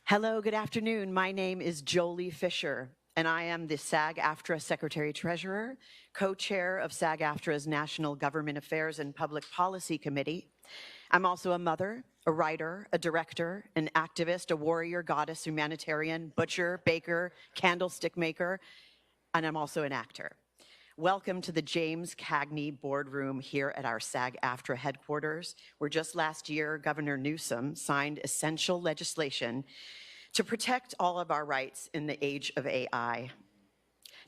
Hello, good afternoon. My name is Jolie Fisher, and I am the SAG-AFTRA Secretary-Treasurer, co-chair of SAG-AFTRA's National Government Affairs and Public Policy Committee. I'm also a mother, a writer, a director, an activist, a warrior, goddess, humanitarian, butcher, baker, candlestick maker, and I'm also an actor. Welcome to the James Cagney boardroom here at our SAG-AFTRA headquarters, where just last year, Governor Newsom signed essential legislation to protect all of our rights in the age of AI.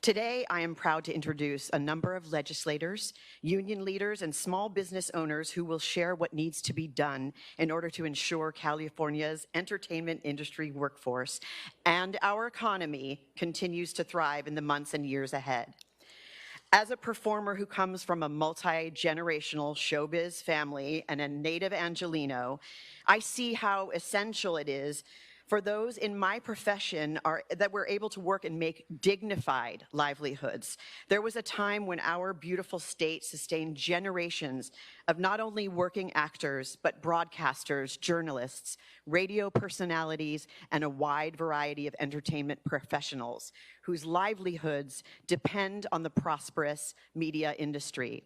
Today, I am proud to introduce a number of legislators, union leaders, and small business owners who will share what needs to be done in order to ensure California's entertainment industry workforce and our economy continues to thrive in the months and years ahead. As a performer who comes from a multi-generational showbiz family and a native Angelino, I see how essential it is for those in my profession that we're able to work and make dignified livelihoods. There was a time when our beautiful state sustained generations of not only working actors, but broadcasters, journalists, radio personalities, and a wide variety of entertainment professionals whose livelihoods depend on the prosperous media industry.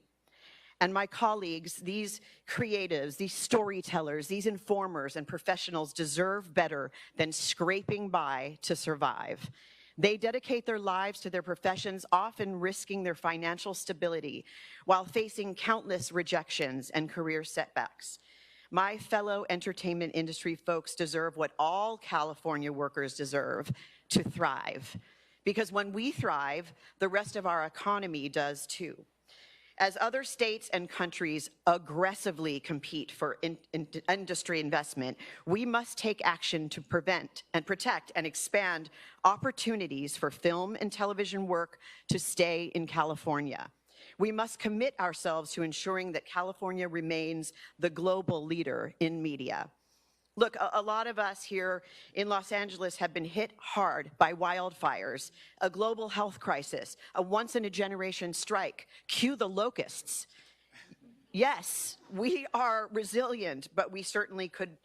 And my colleagues, these creatives, these storytellers, these informers and professionals deserve better than scraping by to survive. They dedicate their lives to their professions, often risking their financial stability while facing countless rejections and career setbacks. My fellow entertainment industry folks deserve what all California workers deserve: to thrive. Because when we thrive, the rest of our economy does too. As other states and countries aggressively compete for industry investment, we must take action to prevent and protect and expand opportunities for film and television work to stay in California. We must commit ourselves to ensuring that California remains the global leader in media. Look, a lot of us here in Los Angeles have been hit hard by wildfires, a global health crisis, a once-in-a-generation strike. Cue the locusts. Yes, we are resilient, but we certainly could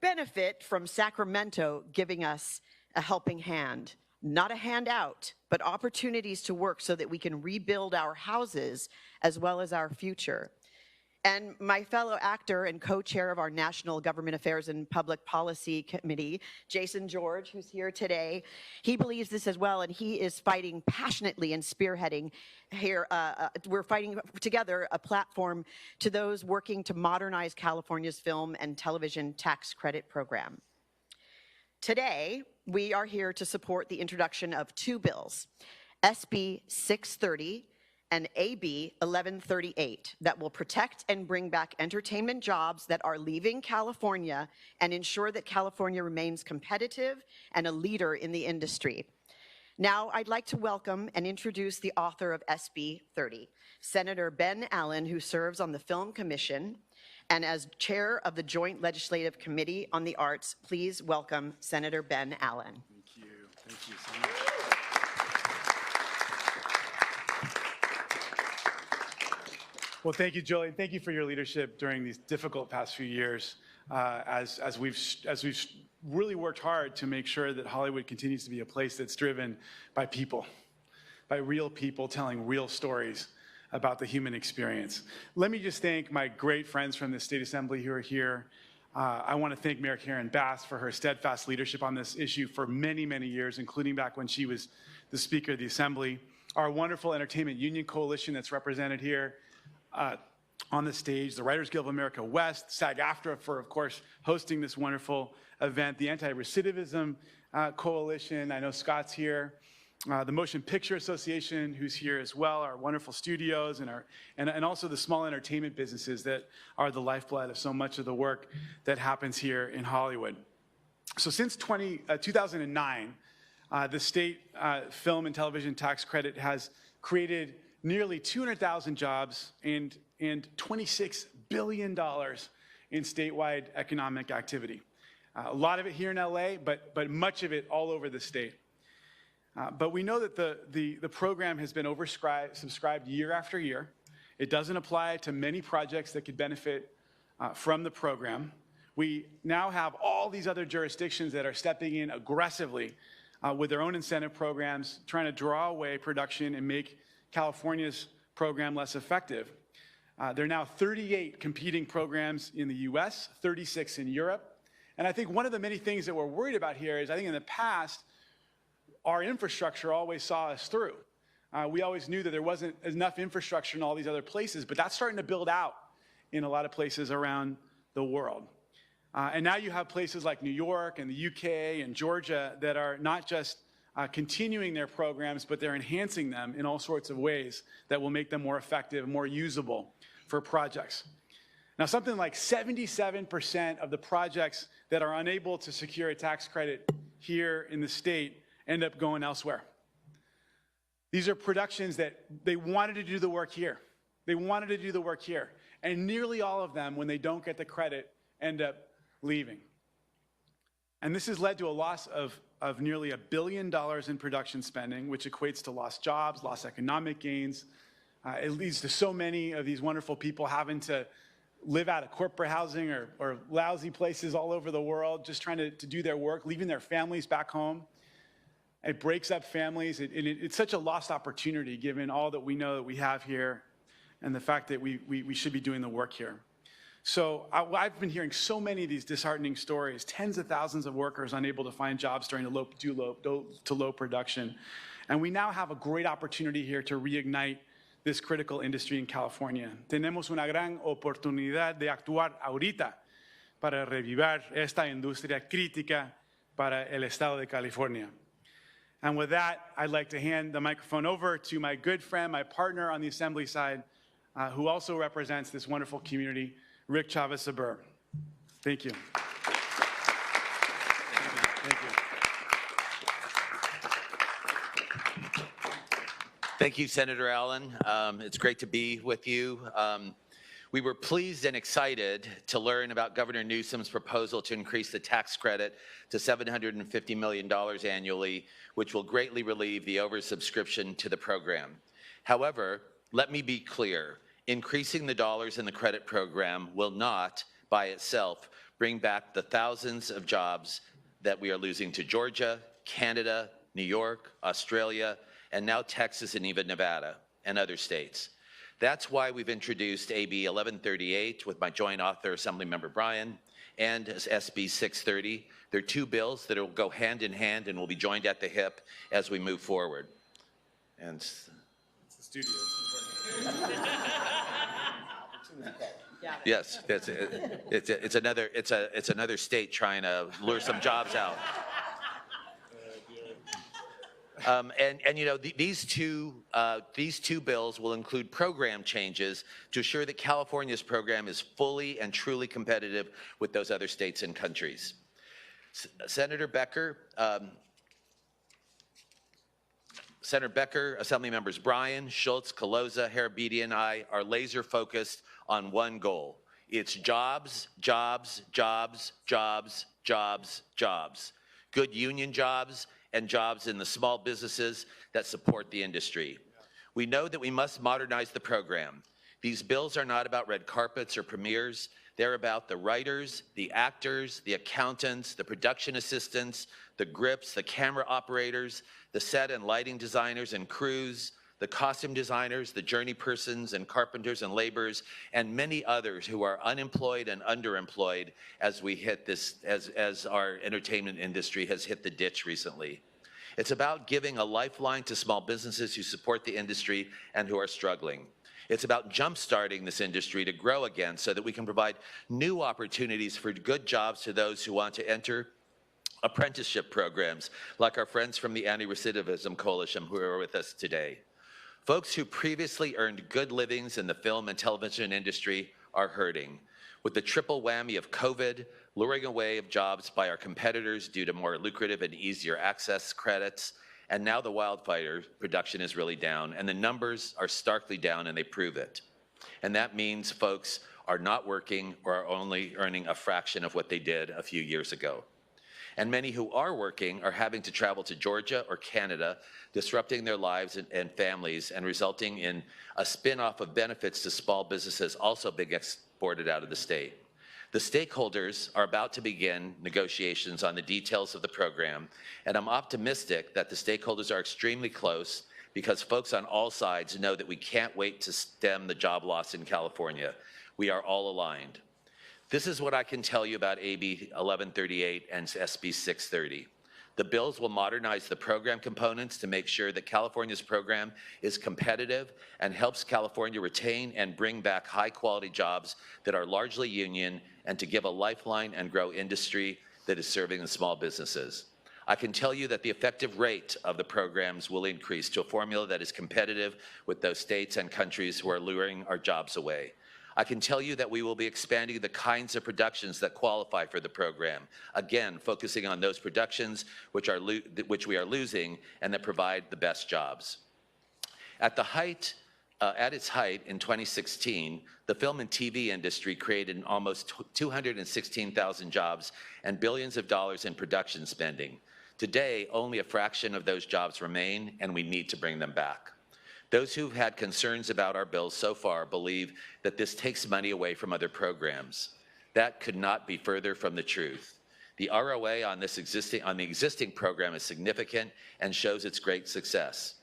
benefit from Sacramento giving us a helping hand. Not a handout, but opportunities to work so that we can rebuild our houses as well as our future. And my fellow actor and co-chair of our National Government Affairs and Public Policy Committee, Jason George, who's here today, he believes this as well, and he is fighting passionately and spearheading here. We're fighting together a platform to those working to modernize California's film and television tax credit program. Today, we are here to support the introduction of two bills, SB 630 and AB 1138, that will protect and bring back entertainment jobs that are leaving California and ensure that California remains competitive and a leader in the industry. Now, I'd like to welcome and introduce the author of SB 30, Senator Ben Allen, who serves on the Film Commission, and as chair of the Joint Legislative Committee on the Arts, please welcome Senator Ben Allen. Thank you so much. Well, thank you, Jolie, and thank you for your leadership during these difficult past few years as we've really worked hard to make sure that Hollywood continues to be a place that's driven by people, by real people telling real stories about the human experience. Let me just thank my great friends from the State Assembly who are here. I want to thank Mayor Karen Bass for her steadfast leadership on this issue for many, many years, including back when she was the Speaker of the Assembly. Our wonderful Entertainment Union Coalition that's represented here on the stage, the Writers Guild of America West, SAG-AFTRA for, of course, hosting this wonderful event, the Anti-Recidivism Coalition, I know Scott's here, the Motion Picture Association, who's here as well, our wonderful studios, and also the small entertainment businesses that are the lifeblood of so much of the work that happens here in Hollywood. So since 2009, the state film and television tax credit has created nearly 200,000 jobs and $26 billion in statewide economic activity. A lot of it here in LA, but much of it all over the state. But we know that the program has been oversubscribed year after year. It doesn't apply to many projects that could benefit from the program. We now have all these other jurisdictions that are stepping in aggressively with their own incentive programs, trying to draw away production and make California's program less effective. There are now 38 competing programs in the US, 36 in Europe. And I think one of the many things that we're worried about here is I think in the past, our infrastructure always saw us through. We always knew that there wasn't enough infrastructure in all these other places, but that's starting to build out in a lot of places around the world. And now you have places like New York and the UK and Georgia that are not just continuing their programs, but they're enhancing them in all sorts of ways that will make them more effective, more usable for projects. Now, something like 77% of the projects that are unable to secure a tax credit here in the state end up going elsewhere. These are productions that they wanted to do the work here. They wanted to do the work here. And nearly all of them, when they don't get the credit, end up leaving. And this has led to a loss of nearly $1 billion in production spending, which equates to lost jobs, lost economic gains. It leads to so many of these wonderful people having to live out of corporate housing or lousy places all over the world, just trying to do their work, leaving their families back home. It breaks up families. It's such a lost opportunity given all that we know that we have here and the fact that we should be doing the work here. So I've been hearing so many of these disheartening stories, tens of thousands of workers unable to find jobs during low production. And we now have a great opportunity here to reignite this critical industry in California. Tenemos una gran oportunidad de actuar ahorita para revivar esta industria crítica para el estado de California. And with that, I'd like to hand the microphone over to my good friend, my partner on the Assembly side, who also represents this wonderful community, Rick Chavez-Sabur. Thank you. Thank you. Thank you, Senator Allen. It's great to be with you. We were pleased and excited to learn about Governor Newsom's proposal to increase the tax credit to $750 million annually, which will greatly relieve the oversubscription to the program. However, let me be clear, increasing the dollars in the credit program will not, by itself, bring back the thousands of jobs that we are losing to Georgia, Canada, New York, Australia, and now Texas and even Nevada and other states. That's why we've introduced AB 1138 with my joint author, Assemblymember Bryan, and SB 630. They're two bills that will go hand in hand and will be joined at the hip as we move forward. And It's the studio. yes, it's another state trying to lure some jobs out. And you know, these two bills will include program changes to assure that California's program is fully and truly competitive with those other states and countries. Senator Becker, Assembly Members Bryan, Schultz, Caloza, Harabidi, and I are laser focused on one goal. It's jobs, jobs, jobs, jobs, jobs, jobs. Good union jobs and jobs in the small businesses that support the industry. We know that we must modernize the program. These bills are not about red carpets or premieres. They're about the writers, the actors, the accountants, the production assistants, the grips, the camera operators, the set and lighting designers and crews, the costume designers, the journey persons and carpenters and laborers, and many others who are unemployed and underemployed as we hit this, as our entertainment industry has hit the ditch recently. It's about giving a lifeline to small businesses who support the industry and who are struggling. It's about jump-starting this industry to grow again so that we can provide new opportunities for good jobs to those who want to enter apprenticeship programs, like our friends from the Anti-Recidivism Coalition who are with us today. Folks who previously earned good livings in the film and television industry are hurting, with the triple whammy of COVID luring away of jobs by our competitors due to more lucrative and easier access credits, and now the wildfire production is really down, and the numbers are starkly down, and they prove it. And that means folks are not working or are only earning a fraction of what they did a few years ago. And many who are working are having to travel to Georgia or Canada, disrupting their lives and families and resulting in a spin-off of benefits to small businesses also being exported out of the state. The stakeholders are about to begin negotiations on the details of the program, and I'm optimistic that the stakeholders are extremely close because folks on all sides know that we can't wait to stem the job loss in California. We are all aligned. This is what I can tell you about AB 1138 and SB 630. The bills will modernize the program components to make sure that California's program is competitive and helps California retain and bring back high-quality jobs that are largely union and to give a lifeline and grow industry that is serving the small businesses. I can tell you that the effective rate of the programs will increase to a formula that is competitive with those states and countries who are luring our jobs away. I can tell you that we will be expanding the kinds of productions that qualify for the program, again, focusing on those productions which we are losing and that provide the best jobs. At its height in 2016, the film and TV industry created almost 216,000 jobs and billions of dollars in production spending. Today, only a fraction of those jobs remain, and we need to bring them back. Those who've had concerns about our bills so far believe that this takes money away from other programs. That could not be further from the truth. The ROA on the existing program is significant and shows its great success.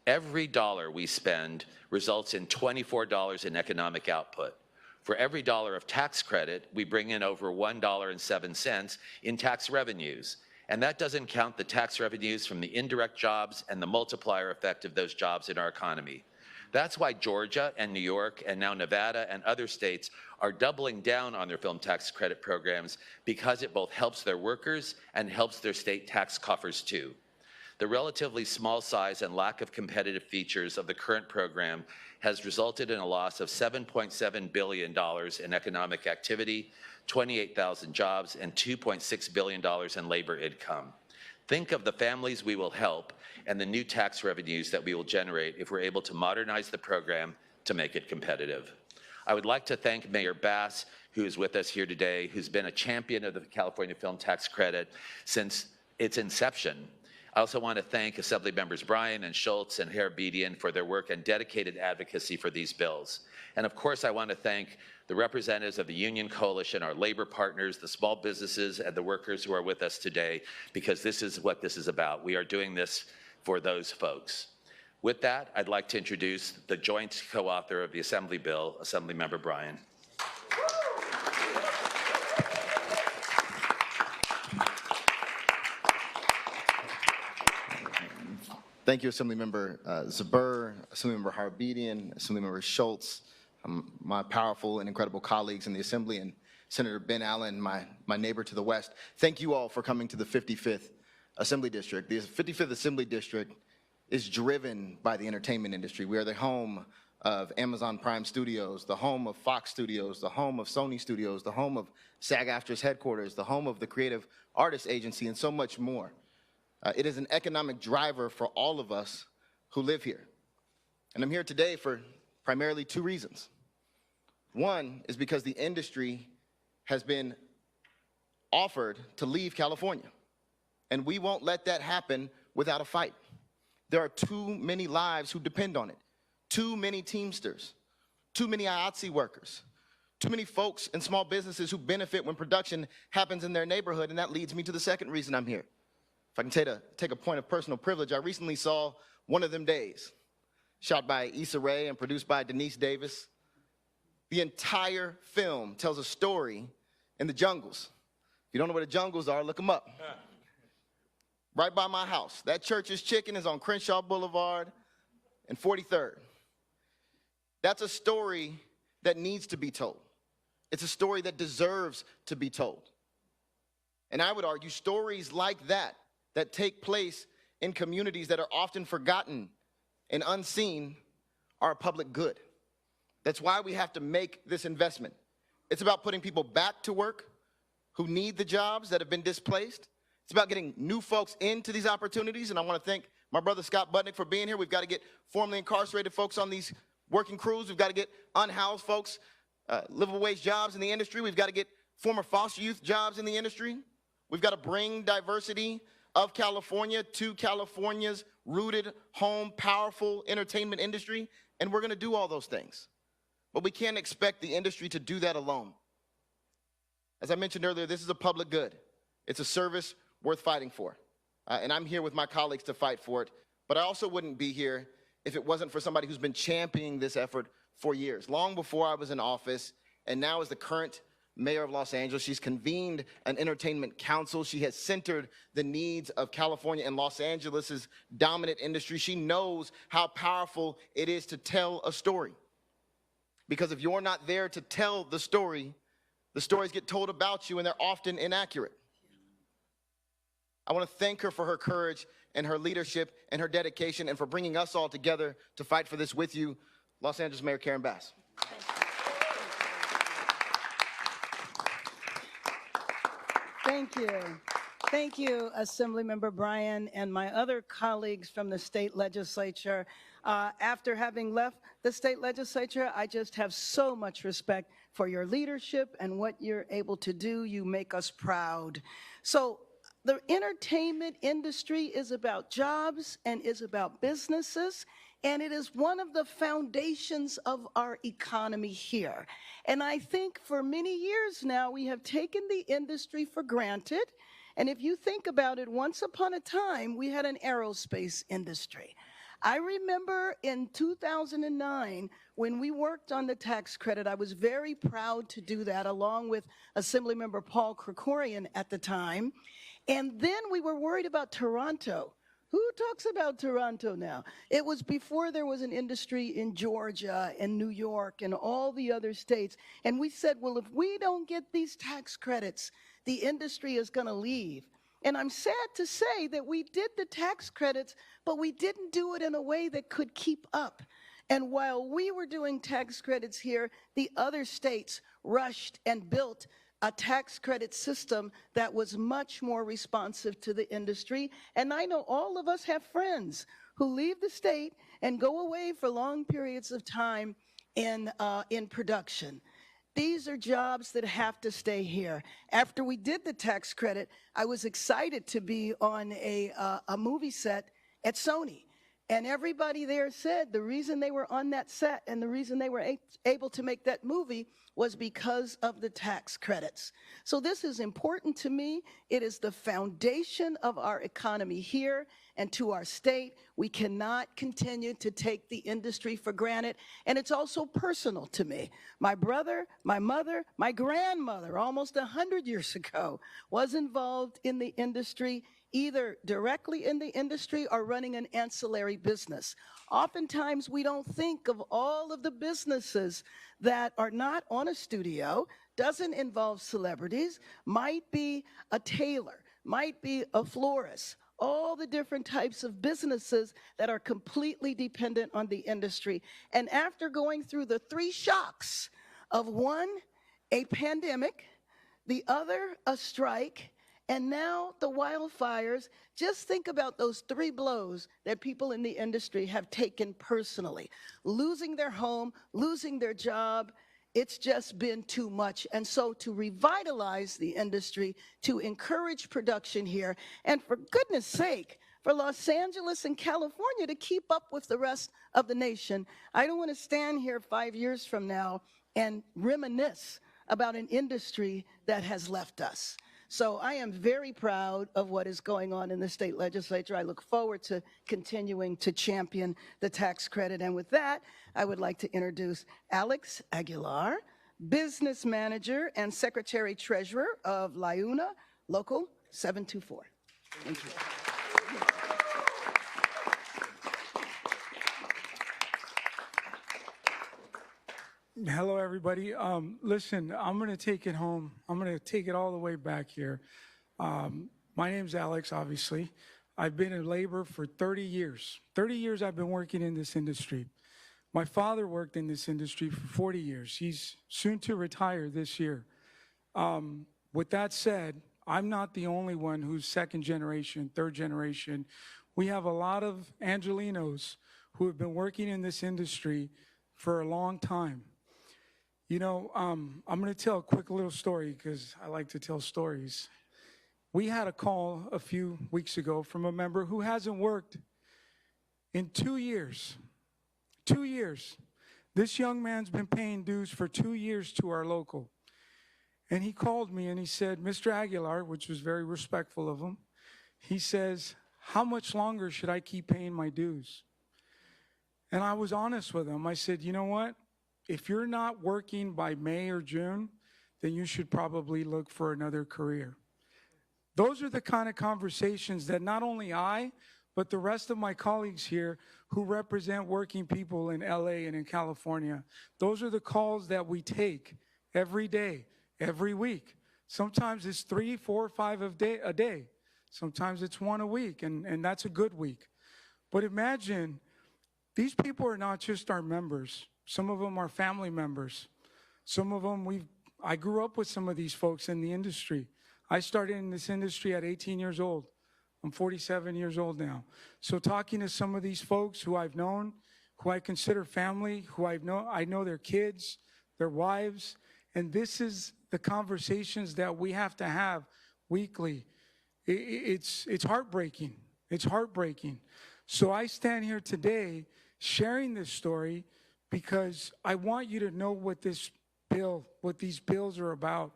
Every dollar we spend results in $24 in economic output. For every dollar of tax credit, we bring in over $1.07 in tax revenues. And that doesn't count the tax revenues from the indirect jobs and the multiplier effect of those jobs in our economy. That's why Georgia and New York and now Nevada and other states are doubling down on their film tax credit programs because it both helps their workers and helps their state tax coffers too. The relatively small size and lack of competitive features of the current program has resulted in a loss of $7.7 billion in economic activity, 28,000 jobs, and $2.6 billion in labor income. Think of the families we will help and the new tax revenues that we will generate if we're able to modernize the program to make it competitive. I would like to thank Mayor Bass, who is with us here today, who's been a champion of the California Film Tax Credit since its inception. I also want to thank Assembly Members Bryan and Schultz and Herabedian for their work and dedicated advocacy for these bills. And of course, I want to thank the representatives of the Union Coalition, our labor partners, the small businesses, and the workers who are with us today, because this is what this is about. We are doing this for those folks. With that, I'd like to introduce the joint co-author of the Assembly bill, Assemblymember Bryan. Thank you, Assemblymember Zuber, Assemblymember Harbedian, Assemblymember Schultz, my powerful and incredible colleagues in the Assembly, and Senator Ben Allen, my neighbor to the west. Thank you all for coming to the 55th Assembly District. The 55th Assembly District is driven by the entertainment industry. We are the home of Amazon Prime Studios, the home of Fox Studios, the home of Sony Studios, the home of SAG-AFTRA's headquarters, the home of the Creative Artists Agency, and so much more. It is an economic driver for all of us who live here. And I'm here today for primarily two reasons. One is because the industry has been offered to leave California, and we won't let that happen without a fight. There are too many lives who depend on it, too many Teamsters, too many IATSE workers, too many folks and small businesses who benefit when production happens in their neighborhood, and that leads me to the second reason I'm here. If I can take a point of personal privilege, I recently saw One of Them Days, shot by Issa Rae and produced by Denise Davis. The entire film tells a story in the jungles. If you don't know where the jungles are, look them up. Right by my house. That Church's Chicken is on Crenshaw Boulevard and 43rd. That's a story that needs to be told. It's a story that deserves to be told. And I would argue stories like that take place in communities that are often forgotten and unseen are a public good. That's why we have to make this investment. It's about putting people back to work who need the jobs that have been displaced. It's about getting new folks into these opportunities, and I want to thank my brother Scott Budnick for being here. We've got to get formerly incarcerated folks on these working crews. We've got to get unhoused folks, livable wage jobs in the industry. We've got to get former foster youth jobs in the industry. We've got to bring diversity of California to California's rooted, home, powerful entertainment industry, and we're going to do all those things. But we can't expect the industry to do that alone. As I mentioned earlier, this is a public good. It's a service worth fighting for. And I'm here with my colleagues to fight for it. But I also wouldn't be here if it wasn't for somebody who's been championing this effort for years. Long before I was in office, and now as the current mayor of Los Angeles, she's convened an entertainment council. She has centered the needs of California and Los Angeles's dominant industry. She knows how powerful it is to tell a story. Because if you're not there to tell the stories get told about you, and they're often inaccurate. I want to thank her for her courage and her leadership and her dedication and for bringing us all together to fight for this with you, Los Angeles Mayor Karen Bass. Thank you. Thank you, Assemblymember Bryan and my other colleagues from the state legislature. After having left the state legislature, I just have so much respect for your leadership and what you're able to do. You make us proud. So the entertainment industry is about jobs and is about businesses, and it is one of the foundations of our economy here. And I think for many years now, we have taken the industry for granted. And if you think about it, once upon a time, we had an aerospace industry. I remember in 2009, when we worked on the tax credit, I was very proud to do that along with Assemblymember Paul Krikorian at the time. And then we were worried about Toronto. Who talks about Toronto now? It was before there was an industry in Georgia and New York and all the other states. And we said, well, if we don't get these tax credits, the industry is going to leave. And I'm sad to say that we did the tax credits, but we didn't do it in a way that could keep up. And while we were doing tax credits here, the other states rushed and built a tax credit system that was much more responsive to the industry. And I know all of us have friends who leave the state and go away for long periods of time in production. These are jobs that have to stay here. After we did the tax credit, I was excited to be on a movie set at Sony. And everybody there said the reason they were on that set and the reason they were able to make that movie was because of the tax credits. So this is important to me. It is the foundation of our economy here and to our state. We cannot continue to take the industry for granted. And it's also personal to me. My brother, my mother, my grandmother, almost 100 years ago, was involved in the industry, either directly in the industry or running an ancillary business. Oftentimes, we don't think of all of the businesses that are not on a studio, doesn't involve celebrities, might be a tailor, might be a florist, all the different types of businesses that are completely dependent on the industry. And after going through the three shocks of one, a pandemic, the other, a strike, and now the wildfires, just think about those three blows that people in the industry have taken personally. Losing their home, losing their job, it's just been too much. And so to revitalize the industry, to encourage production here, and for goodness sake, for Los Angeles and California to keep up with the rest of the nation, I don't want to stand here 5 years from now and reminisce about an industry that has left us. So I am very proud of what is going on in the state legislature. I look forward to continuing to champion the tax credit. And with that, I would like to introduce Alex Aguilar, Business Manager and Secretary Treasurer of LIUNA, Local 724. Thank you. Hello, everybody. Listen, I'm going to take it home. I'm going to take it all the way back here. My name's Alex, obviously. I've been in labor for 30 years. 30 years I've been working in this industry. My father worked in this industry for 40 years. He's soon to retire this year. With that said, I'm not the only one who's second generation, third generation. We have a lot of Angelenos who have been working in this industry for a long time. You know, I'm going to tell a quick little story because I like to tell stories. We had a call a few weeks ago from a member who hasn't worked in 2 years. 2 years. This young man's been paying dues for 2 years to our local. And he called me and he said, Mr. Aguilar, which was very respectful of him, he says, how much longer should I keep paying my dues? And I was honest with him. I said, you know what? If you're not working by May or June, then you should probably look for another career. Those are the kind of conversations that not only I, but the rest of my colleagues here who represent working people in LA and in California, those are the calls that we take every day, every week. Sometimes it's 3, 4, 5 a day. Sometimes it's 1 a week, and that's a good week. But imagine, these people are not just our members. Some of them are family members. Some of them, I grew up with some of these folks in the industry. I started in this industry at 18 years old. I'm 47 years old now. So talking to some of these folks who I've known, who I consider family, who I know their kids, their wives, and this is the conversations that we have to have weekly. It's heartbreaking. It's heartbreaking. So I stand here today sharing this story because I want you to know what these bills are about.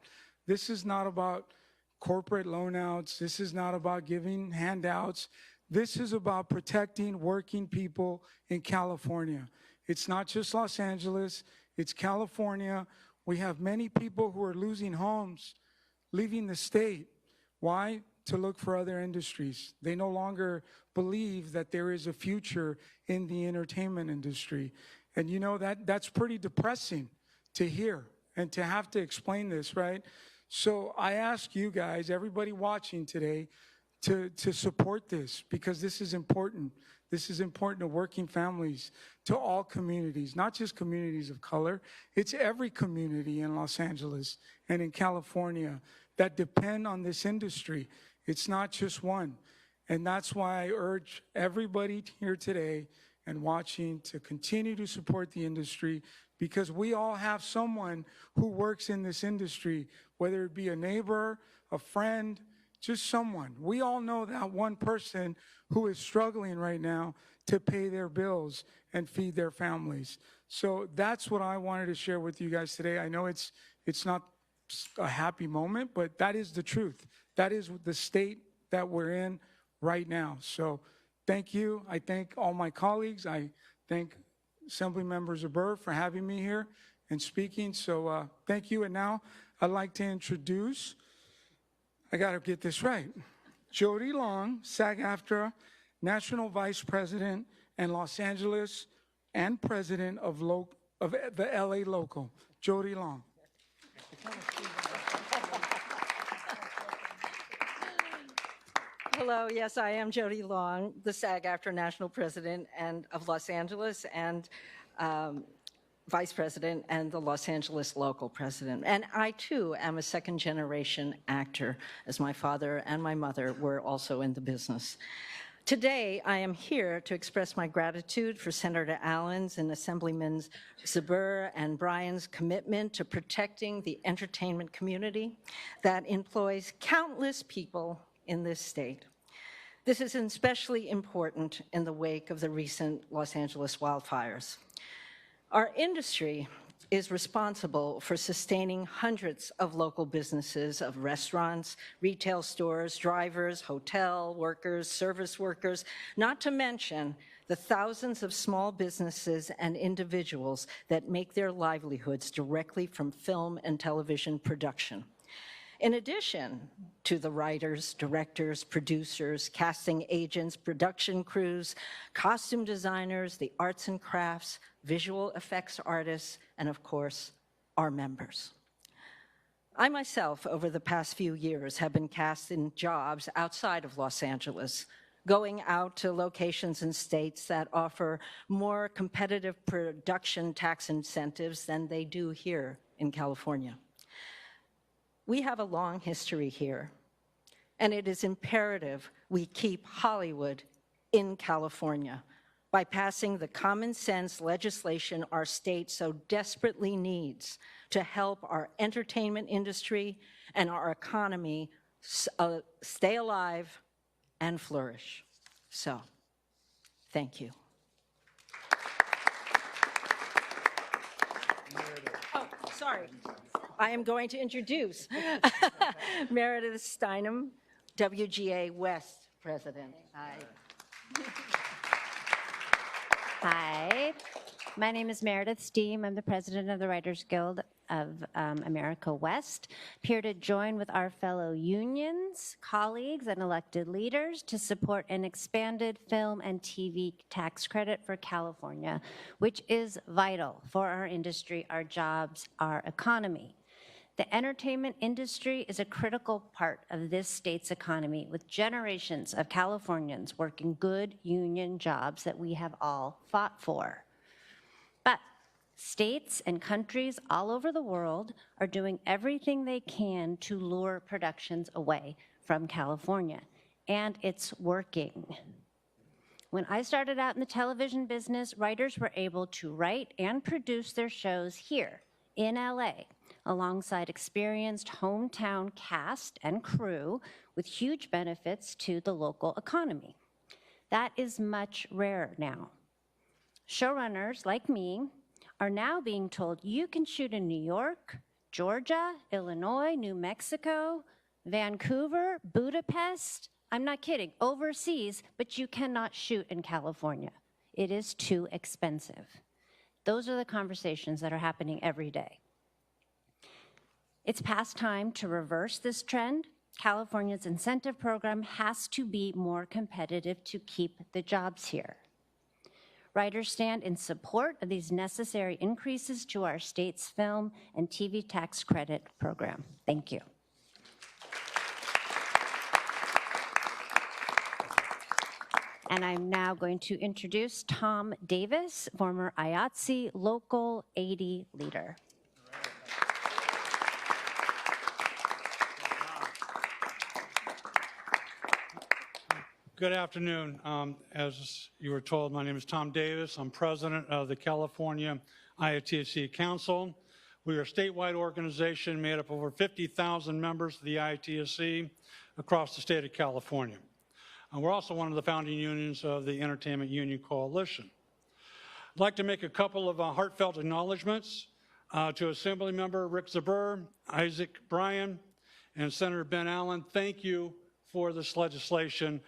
This is not about corporate loanouts. This is not about giving handouts. This is about protecting working people in California. It's not just Los Angeles, it's California. We have many people who are losing homes, leaving the state. Why? To look for other industries. They no longer believe that there is a future in the entertainment industry. And you know, that's pretty depressing to hear and to have to explain this, right? So I ask you guys, everybody watching today, to support this, because this is important. This is important to working families, to all communities, not just communities of color. It's every community in Los Angeles and in California that depend on this industry. It's not just one. And that's why I urge everybody here today and watching to continue to support the industry, because we all have someone who works in this industry, whether it be a neighbor, a friend, just someone. We all know that one person who is struggling right now to pay their bills and feed their families. So that's what I wanted to share with you guys today. I know it's not a happy moment, but that is the truth. That is the state that we're in right now. So thank you. I thank all my colleagues. I thank Assemblymember Zuber for having me here and speaking. So thank you. And now I'd like to introduce, I got to get this right, Jody Long, SAG-AFTRA National Vice President and Los Angeles and President of the LA Local. Jody Long. Hello, yes, I am Jody Long, the SAG-AFTRA National President of Los Angeles and Vice President and the Los Angeles Local President. And I, too, am a second-generation actor, as my father and my mother were also in the business. Today, I am here to express my gratitude for Senator Allen's and Assemblymen Zuber and Bryan's commitment to protecting the entertainment community that employs countless people in this state. This is especially important in the wake of the recent Los Angeles wildfires. Our industry is responsible for sustaining hundreds of local businesses of restaurants, retail stores, drivers, hotel workers, service workers, not to mention the thousands of small businesses and individuals that make their livelihoods directly from film and television production. In addition to the writers, directors, producers, casting agents, production crews, costume designers, the arts and crafts, visual effects artists, and of course, our members. I myself, over the past few years, have been cast in jobs outside of Los Angeles, going out to locations in states that offer more competitive production tax incentives than they do here in California. We have a long history here, and it is imperative we keep Hollywood in California by passing the common sense legislation our state so desperately needs to help our entertainment industry and our economy stay alive and flourish. So, thank you. Oh, sorry. I am going to introduce Meredith Steinem, WGA West President. Hi. Hi, my name is Meredith Steem. I'm the president of the Writers Guild of America West. Here to join with our fellow unions, colleagues, and elected leaders to support an expanded film and TV tax credit for California, which is vital for our industry, our jobs, our economy. The entertainment industry is a critical part of this state's economy, with generations of Californians working good union jobs that we have all fought for. But states and countries all over the world are doing everything they can to lure productions away from California, and it's working. When I started out in the television business, writers were able to write and produce their shows here in LA, alongside experienced hometown cast and crew with huge benefits to the local economy. That is much rarer now. Showrunners like me are now being told you can shoot in New York, Georgia, Illinois, New Mexico, Vancouver, Budapest. I'm not kidding, overseas, but you cannot shoot in California. It is too expensive. Those are the conversations that are happening every day. It's past time to reverse this trend. California's incentive program has to be more competitive to keep the jobs here. Writers stand in support of these necessary increases to our state's film and TV tax credit program. Thank you. And I'm now going to introduce Tom Davis, former IATSE Local 80 leader. Good afternoon. As you were told, my name is Tom Davis. I'm president of the California IATSE Council. We are a statewide organization made up of over 50,000 members of the IATSE across the state of California. We're also one of the founding unions of the Entertainment Union Coalition. I'd like to make a couple of heartfelt acknowledgments to Assembly Member Rick Zabur, Isaac Bryan, and Senator Ben Allen. Thank you for this legislation.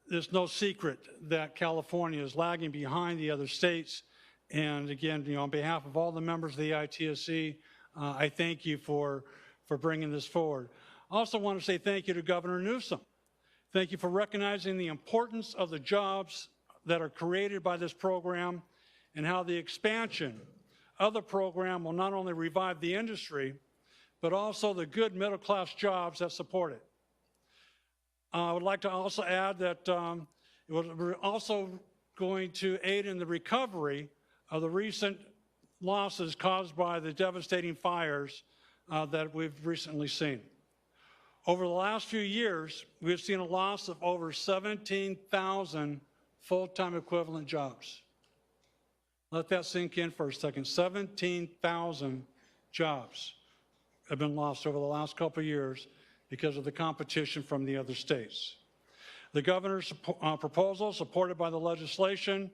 There's no secret that California is lagging behind the other states. And again, on behalf of all the members of the IATSE, I thank you for bringing this forward. I also want to say thank you to Governor Newsom. Thank you for recognizing the importance of the jobs that are created by this program and how the expansion of the program will not only revive the industry, but also the good middle-class jobs that support it. I would like to also add that we're also going to aid in the recovery of the recent losses caused by the devastating fires that we've recently seen. Over the last few years, we've seen a loss of over 17,000 full-time equivalent jobs. Let that sink in for a second. 17,000 jobs have been lost over the last couple of years because of the competition from the other states. The governor's proposal, supported by the legislation,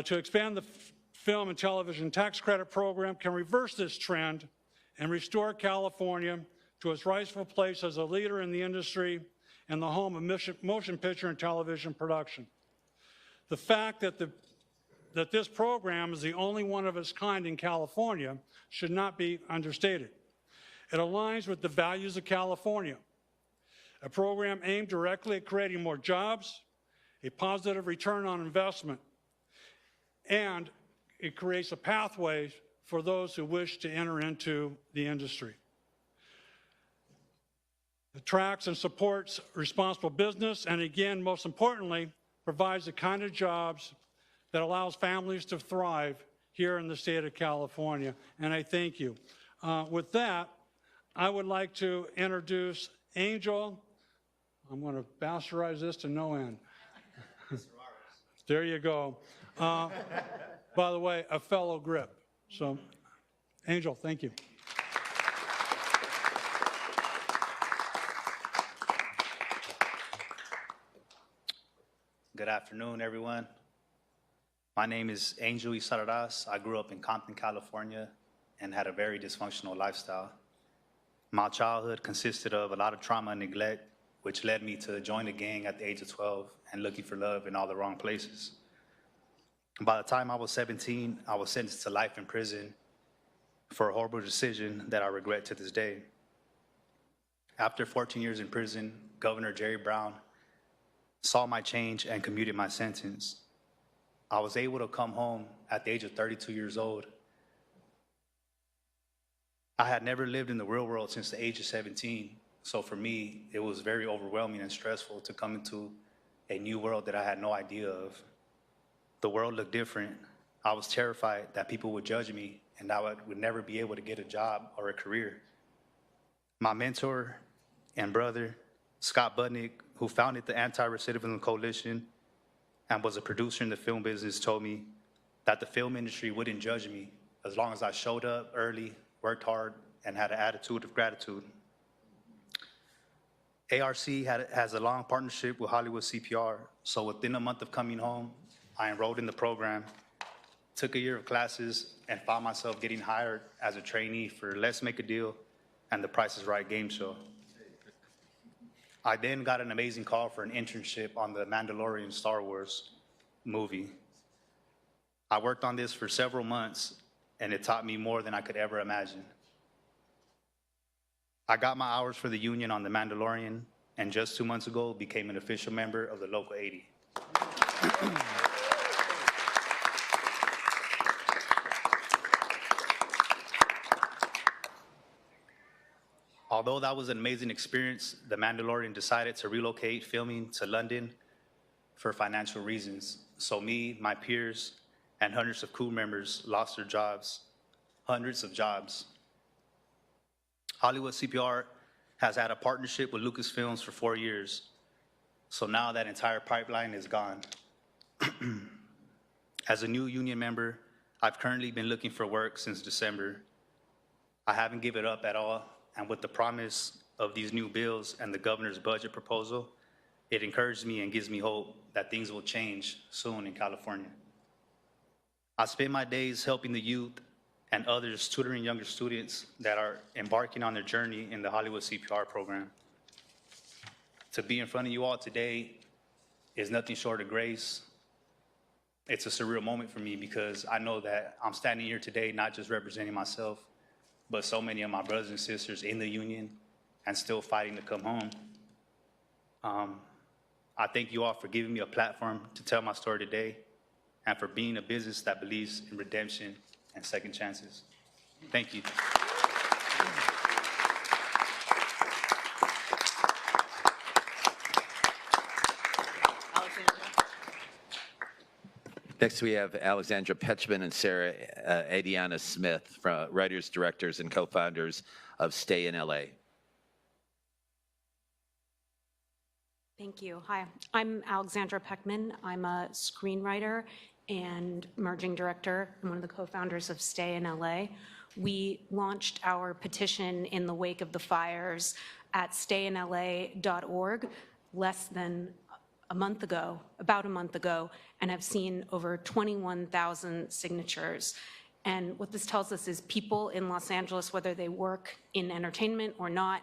to expand the film and television tax credit program can reverse this trend and restore California to its rightful place as a leader in the industry and the home of motion picture and television production. The fact that this program is the only one of its kind in California should not be understated. It aligns with the values of California, a program aimed directly at creating more jobs, a positive return on investment, and it creates a pathway for those who wish to enter into the industry. It tracks and supports responsible business, and again, most importantly, provides the kind of jobs that allows families to thrive here in the state of California, and I thank you. With that, I would like to introduce Angel. I'm going to bastardize this to no end. There you go. By the way, a fellow grip. So, Angel, thank you. Good afternoon, everyone. My name is Angel Isarraz. I grew up in Compton, California, and had a very dysfunctional lifestyle. My childhood consisted of a lot of trauma and neglect, which led me to join a gang at the age of 12 and looking for love in all the wrong places. By the time I was 17, I was sentenced to life in prison for a horrible decision that I regret to this day. After 14 years in prison, Governor Jerry Brown saw my change and commuted my sentence. I was able to come home at the age of 32 years old. I had never lived in the real world since the age of 17, so for me, it was very overwhelming and stressful to come into a new world that I had no idea of. The world looked different. I was terrified that people would judge me and I would never be able to get a job or a career. My mentor and brother, Scott Budnick, who founded the Anti-Recidivism Coalition and was a producer in the film business, told me that the film industry wouldn't judge me as long as I showed up early, worked hard, and had an attitude of gratitude. ARC has a long partnership with Hollywood CPR, so within a month of coming home, I enrolled in the program, took a year of classes, and found myself getting hired as a trainee for Let's Make a Deal and The Price is Right game show. I then got an amazing call for an internship on the Mandalorian Star Wars movie. I worked on this for several months, and it taught me more than I could ever imagine. I got my hours for the union on The Mandalorian, and just 2 months ago became an official member of the Local 80. Although that was an amazing experience, The Mandalorian decided to relocate filming to London for financial reasons. So me, my peers, and hundreds of crew members lost their jobs, hundreds of jobs. Hollywood CPR has had a partnership with Lucasfilms for 4 years. So now that entire pipeline is gone. As a new union member, I've currently been looking for work since December. I haven't given up at all. And with the promise of these new bills and the governor's budget proposal, it encourages me and gives me hope that things will change soon in California. I spend my days helping the youth and others tutoring younger students that are embarking on their journey in the Hollywood CPR program. To be in front of you all today is nothing short of grace. It's a surreal moment for me because I know that I'm standing here today not just representing myself, but so many of my brothers and sisters in the union and still fighting to come home. I thank you all for giving me a platform to tell my story today and for being a business that believes in redemption and second chances. Thank you. Next, we have Alexandra Petchman and Sarah Adiana Smith, writers, directors, and co-founders of Stay in LA. Thank you. Hi, I'm Alexandra Peckman. I'm a screenwriter and merging director. I'm one of the co-founders of Stay in LA. We launched our petition in the wake of the fires at stayinla.org less than about a month ago, and have seen over 21,000 signatures. And what this tells us is people in Los Angeles, whether they work in entertainment or not,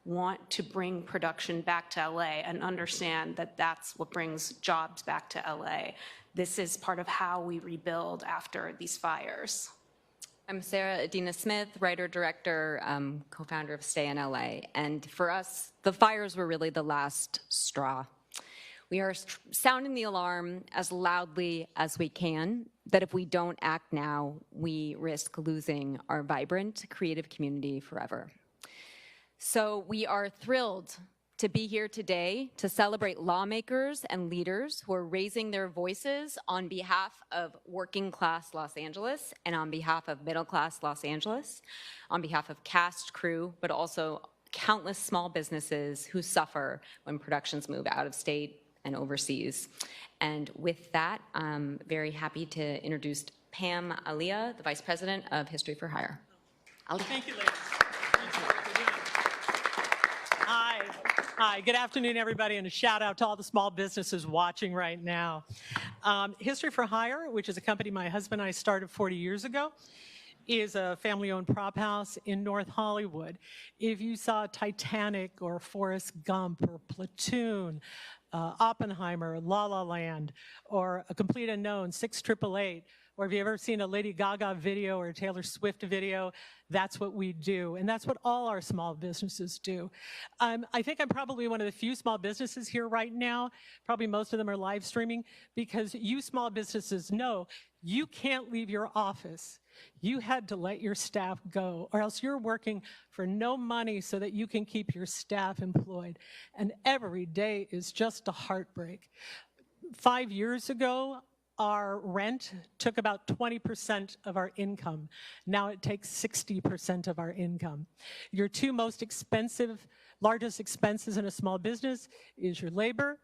want to bring production back to LA and understand that that's what brings jobs back to LA. This is part of how we rebuild after these fires. I'm Sarah Adina Smith, writer-director, co-founder of Stay in LA. And for us, the fires were really the last straw. We are sounding the alarm as loudly as we can that if we don't act now, we risk losing our vibrant, creative community forever. So we are thrilled to be here today to celebrate lawmakers and leaders who are raising their voices on behalf of working class Los Angeles and on behalf of middle class Los Angeles, on behalf of cast, crew, but also countless small businesses who suffer when productions move out of state and overseas. And with that, I'm very happy to introduce Pam Aliyah, the Vice President of History for Hire. Aliyah. Thank you, ladies. Hi, Hi, good afternoon, everybody, and a shout out to all the small businesses watching right now. History for Hire, which is a company my husband and I started 40 years ago, is a family-owned prop house in North Hollywood. If you saw Titanic or Forrest Gump or Platoon, Oppenheimer, La La Land, or A Complete Unknown, 6888, or if you've ever seen a Lady Gaga video or a Taylor Swift video, that's what we do. And that's what all our small businesses do. I think I'm probably one of the few small businesses here right now. Probably most of them are live streaming, because you small businesses know you can't leave your office. You had to let your staff go, or else you're working for no money so that you can keep your staff employed. And every day is just a heartbreak. 5 years ago, our rent took about 20% of our income. Now it takes 60% of our income. Your two most expensive, largest expenses in a small business is your labor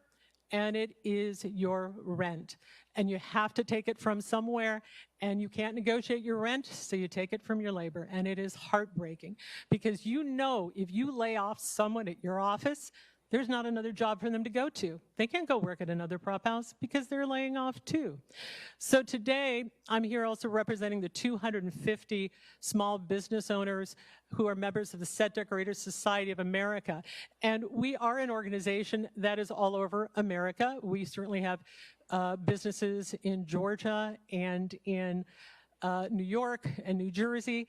and it is your rent. And you have to take it from somewhere, and you can't negotiate your rent, so you take it from your labor. And it is heartbreaking, because you know if you lay off someone at your office, there's not another job for them to go to. They can't go work at another prop house because they're laying off too. So today, I'm here also representing the 250 small business owners who are members of the Set Decorators Society of America. And we are an organization that is all over America. We certainly have businesses in Georgia and in New York and New Jersey.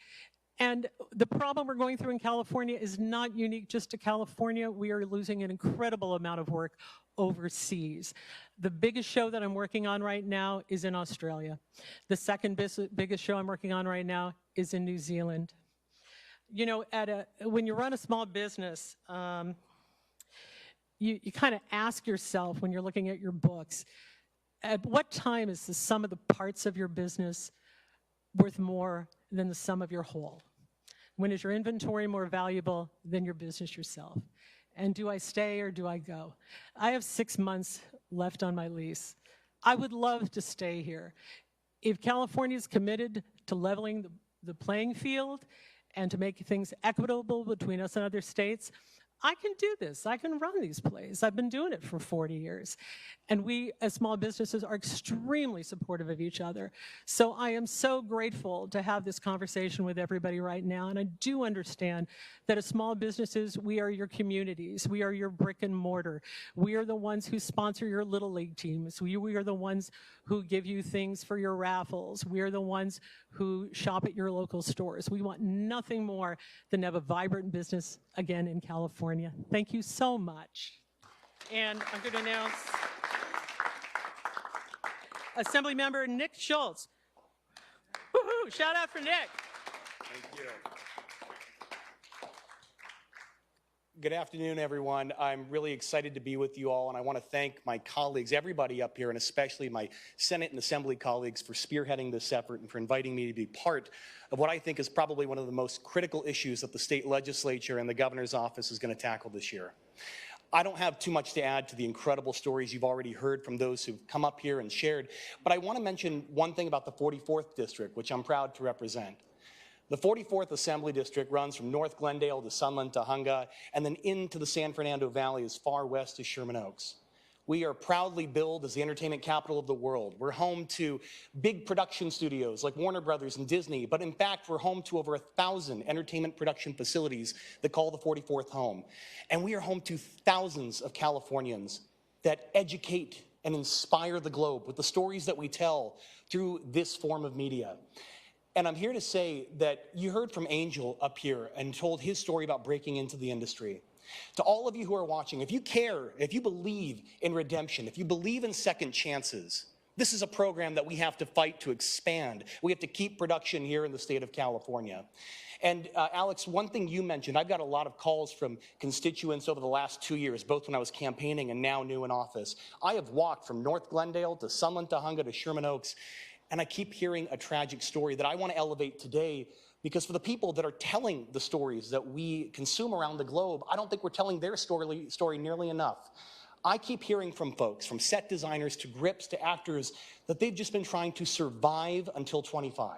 And the problem we're going through in California is not unique just to California. We are losing an incredible amount of work overseas. The biggest show that I'm working on right now is in Australia. The second biggest show I'm working on right now is in New Zealand. You know, when you run a small business, you kind of ask yourself when you're looking at your books, at what time is the sum of the parts of your business worth more than the sum of your whole? When is your inventory more valuable than your business yourself? And do I stay or do I go? I have 6 months left on my lease. I would love to stay here. If California is committed to leveling the playing field and to make things equitable between us and other states, I can do this. I can run these plays. I've been doing it for 40 years. And we, as small businesses, are extremely supportive of each other. So I am so grateful to have this conversation with everybody right now. And I do understand that as small businesses, we are your communities. We are your brick and mortar. We are the ones who sponsor your Little League teams. We are the ones who give you things for your raffles. We are the ones who shop at your local stores. We want nothing more than to have a vibrant business again in California. Thank you so much. And I'm going to announce Assemblymember Nick Schultz. Woohoo! Shout out for Nick. Thank you. Good afternoon, everyone. I'm really excited to be with you all, and I want to thank my colleagues, everybody up here, and especially my Senate and Assembly colleagues for spearheading this effort and for inviting me to be part of what I think is probably one of the most critical issues that the state legislature and the governor's office is going to tackle this year. I don't have too much to add to the incredible stories you've already heard from those who've come up here and shared, but I want to mention one thing about the 44th District, which I'm proud to represent. The 44th Assembly District runs from North Glendale to Sunland to Hunga, and then into the San Fernando Valley as far west as Sherman Oaks. We are proudly billed as the entertainment capital of the world. We're home to big production studios like Warner Brothers and Disney, but in fact, we're home to over 1,000 entertainment production facilities that call the 44th home. And we are home to thousands of Californians that educate and inspire the globe with the stories that we tell through this form of media. And I'm here to say that you heard from Angel up here and told his story about breaking into the industry. To all of you who are watching, if you care, if you believe in redemption, if you believe in second chances, this is a program that we have to fight to expand. We have to keep production here in the state of California. And Alex, one thing you mentioned, I've got a lot of calls from constituents over the last 2 years, both when I was campaigning and now new in office. I have walked from North Glendale to Sunland to Hunga to Sherman Oaks, and I keep hearing a tragic story that I want to elevate today, because for the people that are telling the stories that we consume around the globe, I don't think we're telling their story nearly enough. I keep hearing from folks, from set designers to grips to actors, that they've just been trying to survive until 25.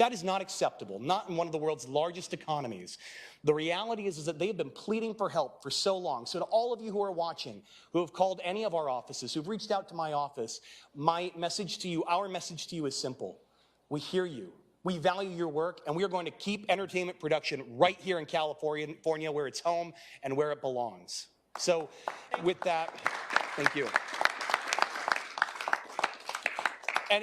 That is not acceptable, not in one of the world's largest economies. The reality is that they have been pleading for help for so long. So to all of you who are watching, who have called any of our offices, who've reached out to my office, my message to you, our message to you is simple. We hear you. We value your work, and we are going to keep entertainment production right here in California, where it's home and where it belongs. So with that, thank you.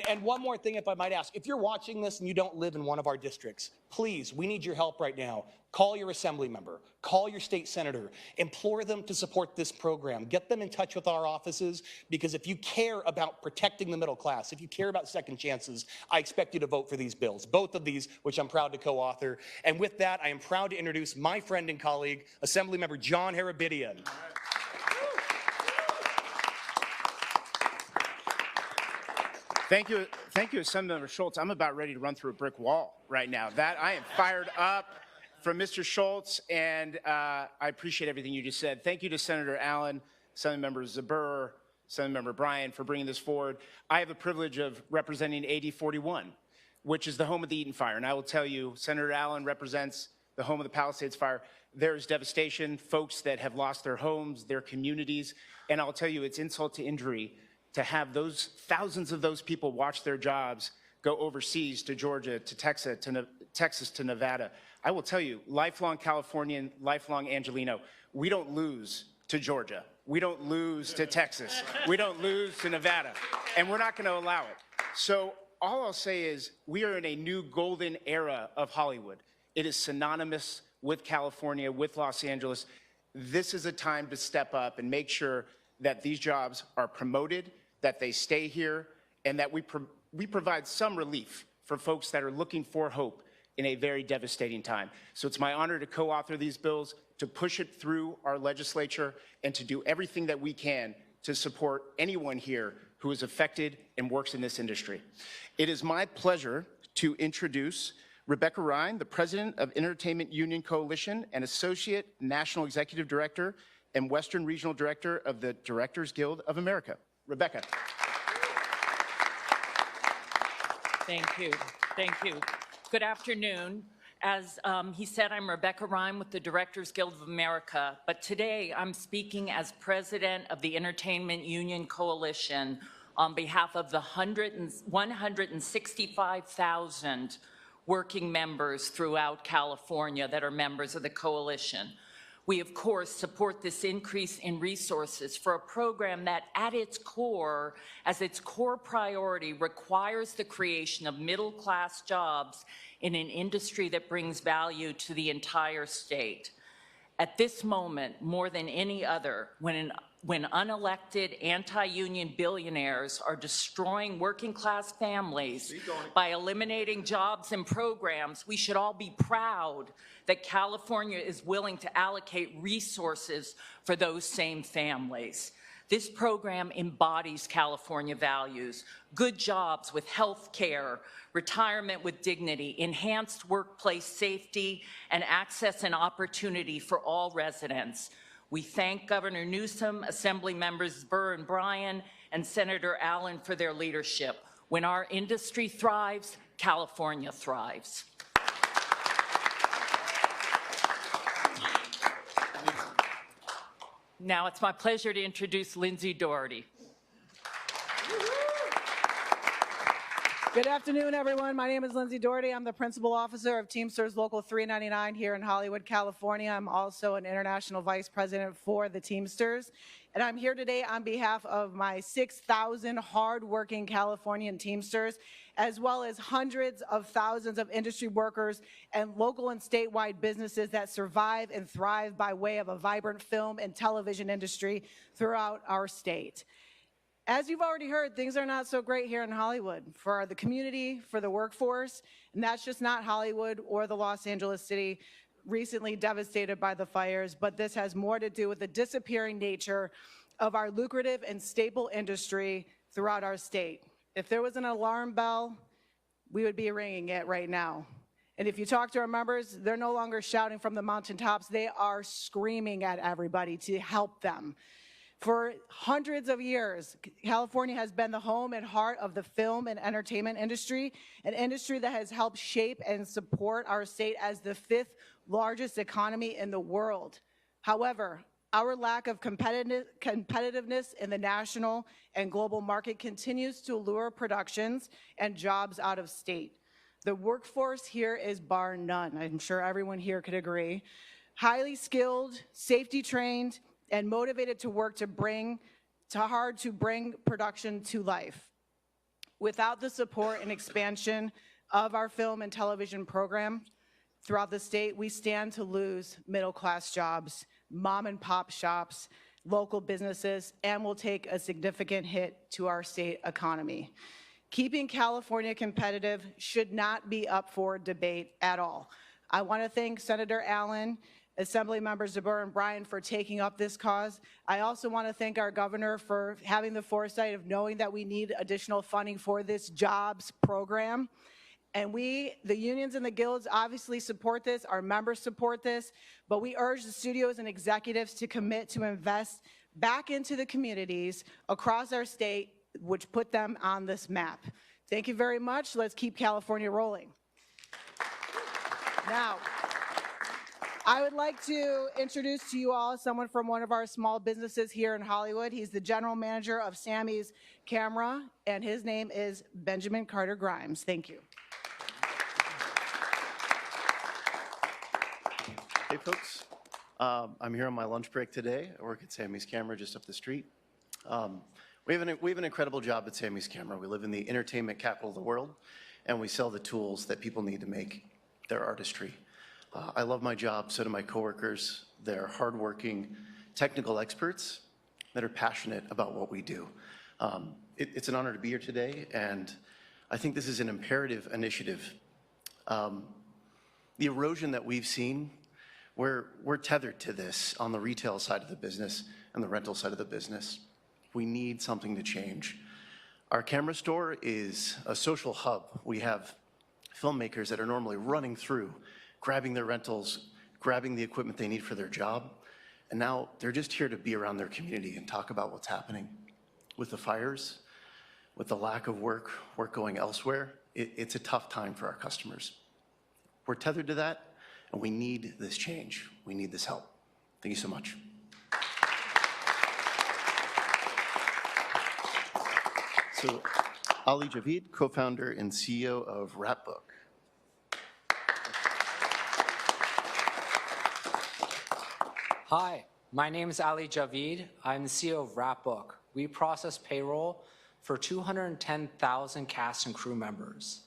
And one more thing, if I might ask, if you're watching this and you don't live in one of our districts, please, we need your help right now. Call your assembly member, call your state senator, implore them to support this program. Get them in touch with our offices, because if you care about protecting the middle class, if you care about second chances, I expect you to vote for these bills, both of these, which I'm proud to co-author. And with that, I am proud to introduce my friend and colleague, Assemblymember John Harabidian. Thank you, Assemblymember Schultz. I'm about ready to run through a brick wall right now. I am fired up from Mr. Schultz, and I appreciate everything you just said. Thank you to Senator Allen, Assemblymember Zuber, Assemblymember Bryan for bringing this forward. I have the privilege of representing AD 41, which is the home of the Eaton Fire, and I will tell you, Senator Allen represents the home of the Palisades Fire. There is devastation, folks that have lost their homes, their communities, and I'll tell you, it's insult to injury to have those thousands of those people watch their jobs go overseas to Georgia, to Texas, to Nevada. I will tell you, lifelong Californian, lifelong Angelino, we don't lose to Georgia. We don't lose to Texas. We don't lose to Nevada. And we're not going to allow it. So all I'll say is we are in a new golden era of Hollywood. It is synonymous with California, with Los Angeles. This is a time to step up and make sure that these jobs are promoted, that they stay here, and that we provide some relief for folks that are looking for hope in a very devastating time. So it's my honor to co-author these bills, to push it through our legislature, and to do everything that we can to support anyone here who is affected and works in this industry. It is my pleasure to introduce Rebecca Ryan, the President of Entertainment Union Coalition and Associate National Executive Director and Western Regional Director of the Directors Guild of America. Rebecca. Thank you. Thank you. Good afternoon. As he said, I'm Rebecca Ryan with the Directors Guild of America, but today I'm speaking as President of the Entertainment Union Coalition on behalf of the 165,000 working members throughout California that are members of the coalition. We, of course, support this increase in resources for a program that, at its core, as its core priority, requires the creation of middle-class jobs in an industry that brings value to the entire state. At this moment, more than any other, when unelected anti-union billionaires are destroying working-class families by eliminating jobs and programs, we should all be proud that California is willing to allocate resources for those same families. This program embodies California values: good jobs with health care, retirement with dignity, enhanced workplace safety, and access and opportunity for all residents. We thank Governor Newsom, Assembly Members Burr and Bryan, and Senator Allen for their leadership. When our industry thrives, California thrives. Now it's my pleasure to introduce Lindsay Doherty. Good afternoon, everyone. My name is Lindsay Doherty. I'm the principal officer of Teamsters Local 399 here in Hollywood, California. I'm also an international vice president for the Teamsters. And I'm here today on behalf of my 6,000 hardworking Californian Teamsters, as well as hundreds of thousands of industry workers and local and statewide businesses that survive and thrive by way of a vibrant film and television industry throughout our state. As you've already heard, things are not so great here in Hollywood for the community, for the workforce, and that's just not Hollywood or the Los Angeles city recently devastated by the fires, but this has more to do with the disappearing nature of our lucrative and staple industry throughout our state. If there was an alarm bell, we would be ringing it right now. And if you talk to our members, they're no longer shouting from the mountaintops, they are screaming at everybody to help them. For hundreds of years, California has been the home and heart of the film and entertainment industry, an industry that has helped shape and support our state as the 5th largest economy in the world. However, our lack of competitiveness in the national and global market continues to lure productions and jobs out of state. The workforce here is bar none. I'm sure everyone here could agree. Highly skilled, safety trained, and motivated to work to bring production to life. Without the support and expansion of our film and television program throughout the state, we stand to lose middle-class jobs, mom and pop shops, local businesses, and will take a significant hit to our state economy. Keeping California competitive should not be up for debate at all. I want to thank Senator Allen, Assembly Members Zuber and Bryan for taking up this cause. I also want to thank our governor for having the foresight of knowing that we need additional funding for this jobs program. And we, the unions and the guilds, obviously support this. Our members support this. But we urge the studios and executives to commit to invest back into the communities across our state, which put them on this map. Thank you very much. Let's keep California rolling. Now, I would like to introduce to you all someone from one of our small businesses here in Hollywood. He's the general manager of Sammy's Camera, and his name is Benjamin Carter Grimes. Thank you. Hey folks, I'm here on my lunch break today. I work at Sammy's Camera just up the street. We have an incredible job at Sammy's Camera. We live in the entertainment capital of the world, and we sell the tools that people need to make their artistry. I love my job, so do my coworkers. They're hardworking, technical experts that are passionate about what we do. It's an honor to be here today, and I think this is an imperative initiative. The erosion that we've seen, we're tethered to this on the retail side of the business and the rental side of the business. We need something to change. Our camera store is a social hub. We have filmmakers that are normally running through, grabbing their rentals, grabbing the equipment they need for their job, and now they're just here to be around their community and talk about what's happening. With the fires, with the lack of work going elsewhere, it's a tough time for our customers. We're tethered to that, and we need this change. We need this help. Thank you so much. So, Ali Javid, co-founder and CEO of Rapbook. Hi, my name is Ali Javid. I'm the CEO of Rapbook. We process payroll for 210,000 cast and crew members.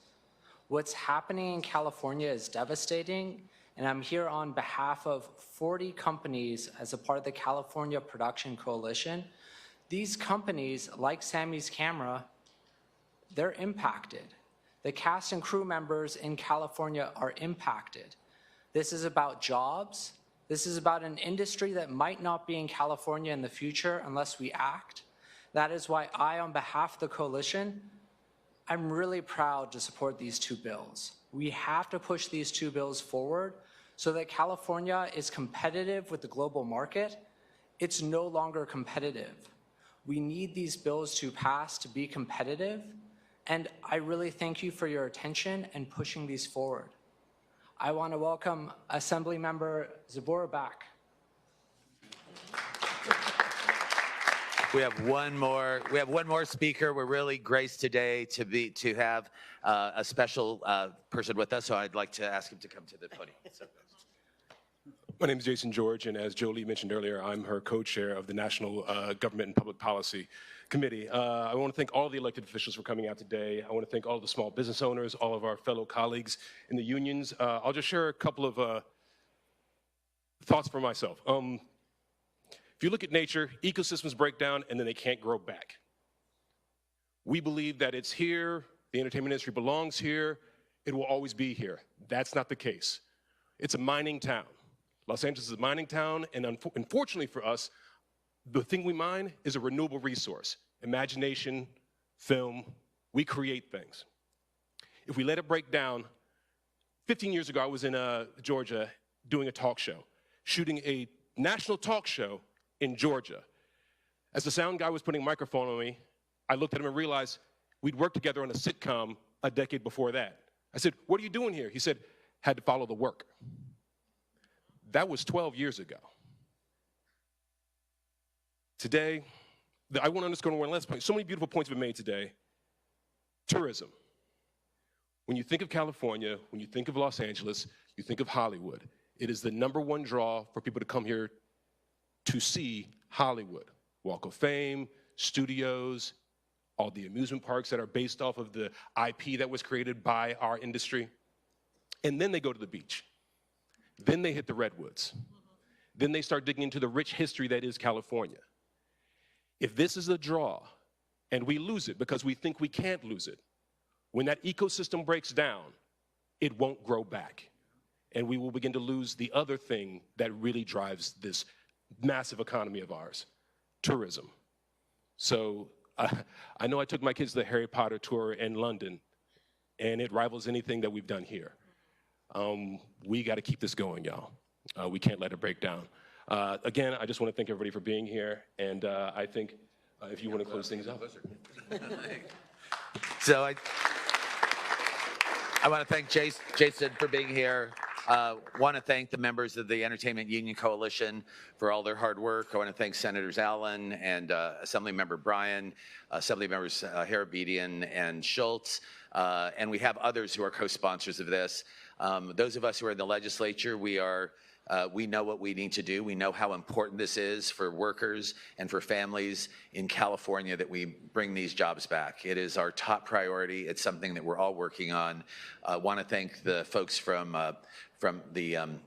What's happening in California is devastating, and I'm here on behalf of 40 companies as a part of the California Production Coalition. These companies, like Sammy's Camera, they're impacted. The cast and crew members in California are impacted. This is about jobs. This is about an industry that might not be in California in the future unless we act. That is why I, on behalf of the coalition, I'm really proud to support these two bills. We have to push these two bills forward so that California is competitive with the global market. It's no longer competitive. We need these bills to pass to be competitive, and I really thank you for your attention and pushing these forward. I want to welcome Assembly Member Zuber back. We have one more speaker. We're really graced today to have a special person with us, so I'd like to ask him to come to the podium. My name is Jason George, and as Jolie mentioned earlier, I'm her co-chair of the National Government and Public Policy Committee. I want to thank all the elected officials for coming out today. I want to thank all the small business owners, all of our fellow colleagues in the unions. I'll just share a couple of thoughts for myself. If you look at nature, ecosystems break down and then they can't grow back. We believe that it's here, the entertainment industry belongs here, it will always be here. That's not the case. It's a mining town. Los Angeles is a mining town, and unfortunately for us, the thing we mine is a renewable resource. Imagination, film, we create things. If we let it break down, 15 years ago I was in Georgia doing a talk show, shooting a national talk show in Georgia. As the sound guy was putting a microphone on me, I looked at him and realized we'd worked together on a sitcom a decade before that. I said, "What are you doing here?" He said, "Had to follow the work." That was 12 years ago. Today, I want to underscore one last point. So many beautiful points have been made today. Tourism. When you think of California, when you think of Los Angeles, you think of Hollywood. It is the #1 draw for people to come here to see Hollywood. Walk of Fame, studios, all the amusement parks that are based off of the IP that was created by our industry. And then they go to the beach. Then they hit the redwoods. Then they start digging into the rich history that is California. If this is a draw and we lose it because we think we can't lose it, when that ecosystem breaks down, it won't grow back. And we will begin to lose the other thing that really drives this massive economy of ours, tourism. So I know I took my kids to the Harry Potter tour in London, and it rivals anything that we've done here. We got to keep this going, y'all. We can't let it break down. Again, I just want to thank everybody for being here, and I think if you want to close things up. So I want to thank Jason for being here. Want to thank the members of the Entertainment Union Coalition for all their hard work. I want to thank Senators Allen and Assemblymember Bryan, Assembly Members Harabedian and Schultz, and we have others who are co-sponsors of this. Those of us who are in the legislature, we know what we need to do. We know how important this is for workers and for families in California that we bring these jobs back. It is our top priority. It's something that we're all working on. I want to thank the folks from the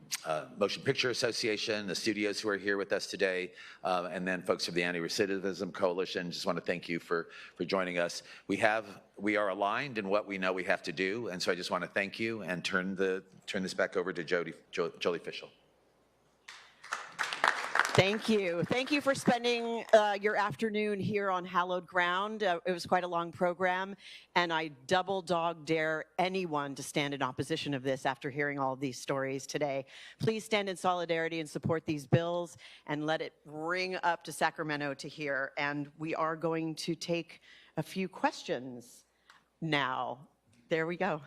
Motion Picture Association, the studios who are here with us today, and then folks from the Anti-Recidivism Coalition. Just want to thank you for joining us. We are aligned in what we know we have to do, and so I just want to thank you and turn this back over to Jolie Fishel. Thank you. Thank you for spending your afternoon here on hallowed ground. It was quite a long program, and I double dog dare anyone to stand in opposition of this after hearing all of these stories today. Please stand in solidarity and support these bills and let it ring up to Sacramento to hear. And we are going to take a few questions now. There we go.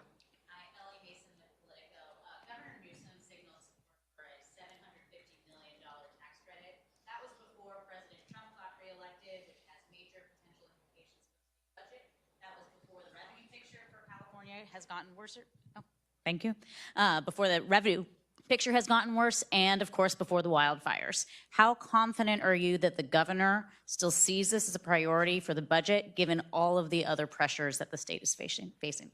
Has gotten worse. Oh, thank you. Before the revenue picture has gotten worse, and of course before the wildfires. How confident are you that the governor still sees this as a priority for the budget, given all of the other pressures that the state is facing?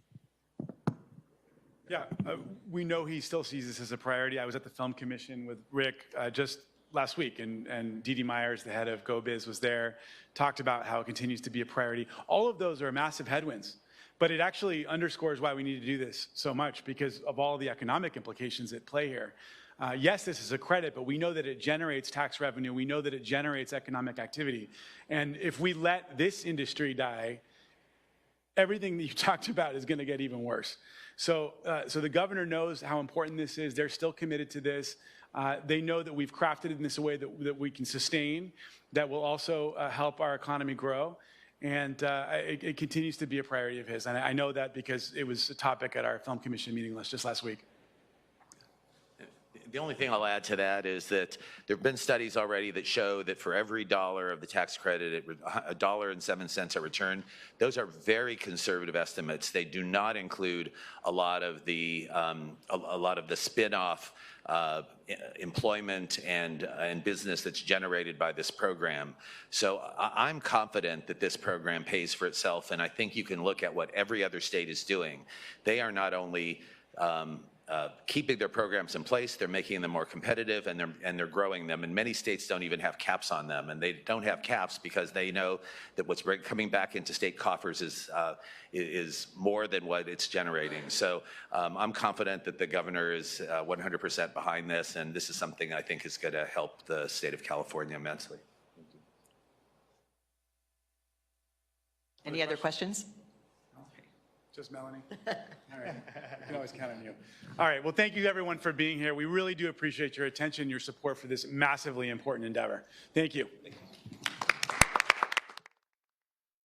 Yeah, we know he still sees this as a priority. I was at the Film Commission with Rick just last week, and Dee Dee Myers, the head of GoBiz, was there, talked about how it continues to be a priority. All of those are massive headwinds. But it actually underscores why we need to do this so much, because of all the economic implications at play here. Yes, this is a credit, but we know that it generates tax revenue. We know that it generates economic activity. And if we let this industry die, everything that you talked about is going to get even worse. So the governor knows how important this is. They're still committed to this. They know that we've crafted it in this way that we can sustain, that will also help our economy grow. And it continues to be a priority of his. And I know that because it was a topic at our Film Commission meeting just last week. The only thing I'll add to that is that there have been studies already that show that for every dollar of the tax credit, $1.07 a return. Those are very conservative estimates. They do not include a lot of the spin-off employment and business that's generated by this program. So I'm confident that this program pays for itself, and I think you can look at what every other state is doing. They are not only keeping their programs in place, they're making them more competitive, and they're growing them. And many states don't even have caps on them, and they don't have caps because they know that what's coming back into state coffers is more than what it's generating. So I'm confident that the governor is 100% behind this, and this is something I think is going to help the state of California immensely. Any other questions? Just Melanie? All right, we can always count on you. All right, well, thank you everyone for being here. We really do appreciate your attention, your support for this massively important endeavor. Thank you.